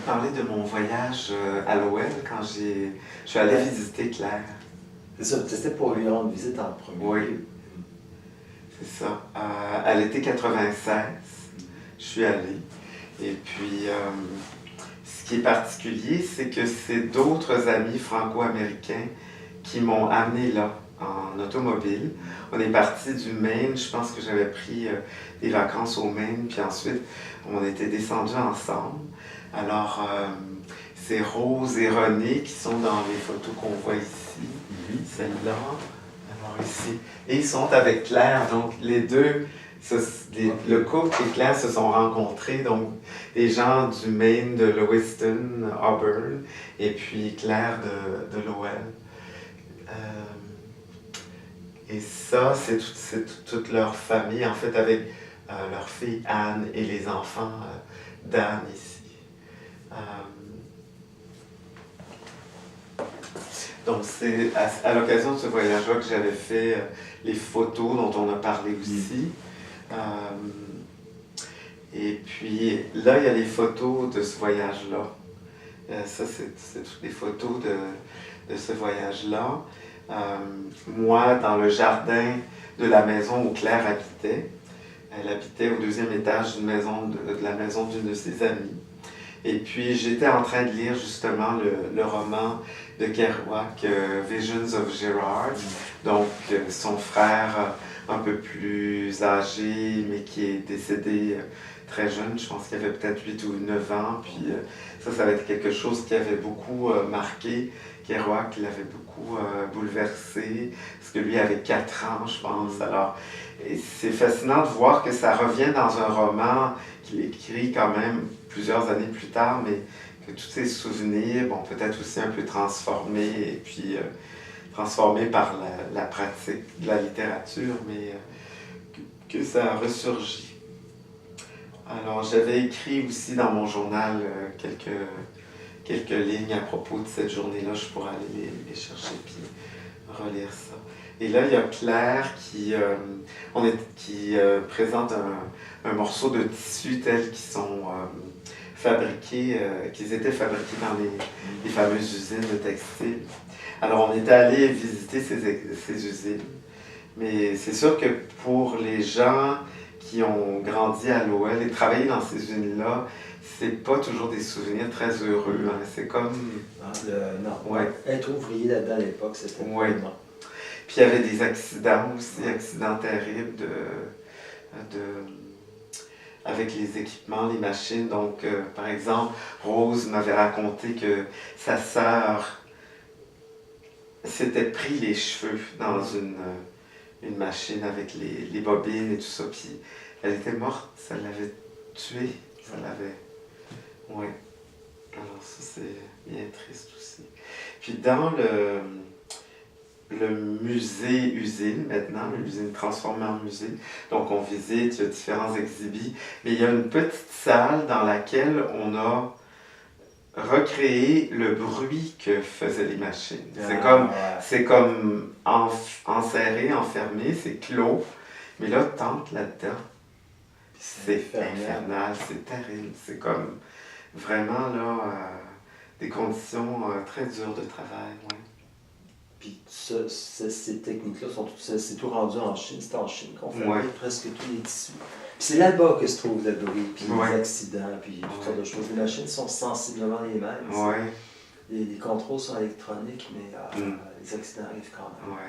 parler de mon voyage à l'OL quand je suis allée visiter Claire. C'est ça, c'était pour lui rendre visite en premier. Oui, c'est ça. À l'été 96, je suis allée. Et puis, ce qui est particulier, c'est que c'est d'autres amis franco-américains qui m'ont amené là, en automobile. On est parti du Maine, je pense que j'avais pris des vacances au Maine, puis ensuite, on était descendus ensemble. Alors, c'est Rose et René qui sont dans les photos qu'on voit ici, celle-là, alors ici. Et ils sont avec Claire, donc les deux, le couple et Claire se sont rencontrés, donc des gens du Maine, de Lewiston, Auburn, et puis Claire de l'OL. Et ça, c'est toute leur famille, en fait, avec leur fille Anne et les enfants d'Anne ici. Donc, c'est à l'occasion de ce voyage-là que j'avais fait les photos dont on a parlé aussi. Et puis, là, il y a les photos de ce voyage-là. Ça, c'est toutes les photos de ce voyage-là. Moi, dans le jardin de la maison où Claire habitait. Elle habitait au 2e étage de la maison d'une de ses amies. Et puis, j'étais en train de lire justement le roman de Kerouac, Visions of Gerard, donc son frère un peu plus âgé, mais qui est décédé très jeune, je pense qu'il avait peut-être 8 ou 9 ans, puis ça avait été quelque chose qui avait beaucoup marqué Kerouac, l'avait beaucoup bouleversé, parce que lui avait 4 ans, je pense. Alors, c'est fascinant de voir que ça revient dans un roman qu'il écrit quand même plusieurs années plus tard, mais que tous ses souvenirs, bon, peut-être aussi un peu transformés, et puis transformés par la pratique de la littérature, mais que ça a ressurgi. Alors, j'avais écrit aussi dans mon journal quelques lignes à propos de cette journée-là. Je pourrais aller les chercher puis relire ça. Et là, il y a Claire qui présente un morceau de tissu tel qu'ils sont fabriqués, qu'ils étaient fabriqués dans les fameuses usines de textile. Alors, on était allé visiter ces usines. Mais c'est sûr que pour les gens qui ont grandi à l'OL et travaillé dans ces usines-là, c'est pas toujours des souvenirs très heureux. Hein. C'est comme... non. Ouais. Être ouvrier là-dedans à l'époque, c'était ouais. Non. Puis il y avait des accidents aussi, accidents terribles avec les équipements, les machines. Donc, par exemple, Rose m'avait raconté que sa sœur s'était pris les cheveux dans une machine avec les bobines et tout ça. Puis elle était morte, ça l'avait tuée, ça l'avait... Oui. Alors ça, c'est bien triste aussi. Puis dans le musée usine maintenant, l'usine transformée en musée, donc on visite, il y a différents exhibits, mais il y a une petite salle dans laquelle on a recréé le bruit que faisaient les machines. C'est comme enserré, enfermé, c'est clos, mais là, t'entres là-dedans. C'est infernal, c'est terrible. C'est comme vraiment là, des conditions très dures de travail. Ouais. Puis ces techniques-là, c'est tout rendu en Chine. C'est en Chine qu'on fabrique presque tous les tissus. Puis c'est là-bas que se trouve le bruit, puis les accidents, puis toutes sortes de choses. Les machines sont sensiblement les mêmes. Les contrôles sont électroniques, mais les accidents arrivent quand même.